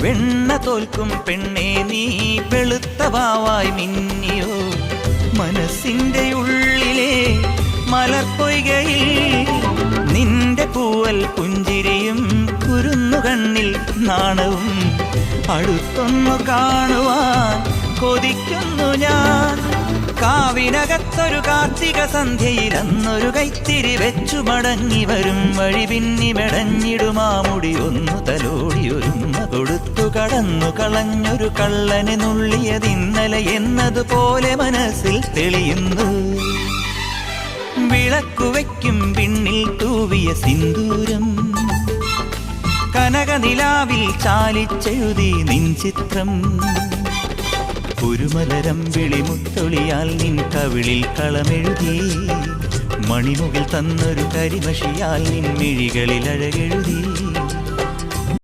വെണ്ണ തോൽക്കും പെണ്ണേ നീ വെളുത്ത വാവായി മിന്നിയോ മനസ്സിന്റെ ഉള്ളിലെ മലർപ്പൊയ്കയിൽ നിന്റെ പൂവൽ പുഞ്ചിരിയും കുരുന്നുകണ്ണിൽ നാണവും അടുത്തൊന്നു കാണുവാൻ കൊതിക്കുന്നു ഞാൻ കാവിനകത്തൊരു കാർത്തിക സന്ധ്യയിൽ അന്നൊരു കൈത്തിരി വെച്ചു മടങ്ങി വരും വഴി പിന്നി മെടഞ്ഞിടുമാമുടി ഒന്നു തലോടി ഒരുമ കൊടുത്തു കടന്നു കളഞ്ഞൊരു കള്ളനെ നുള്ളിയതിന്നലെ എന്നതുപോലെ മനസ്സിൽ തെളിയുന്നു വിളക്കുവയ്ക്കും പിന്നിൽ തൂവിയ സിന്ദൂരം കനകനിലാവിൽ ചാലിച്ചെഴുതി നിൻ ചിത്രം ഒരു മലരം വിളിമുത്തൊളിയാൽ നിൻ കവിളിൽ കളമെഴുതി മണിമുകിൽ തന്നൊരു കരിമഷിയാൽ നിൻ മിഴികളിൽ അഴകെഴുതി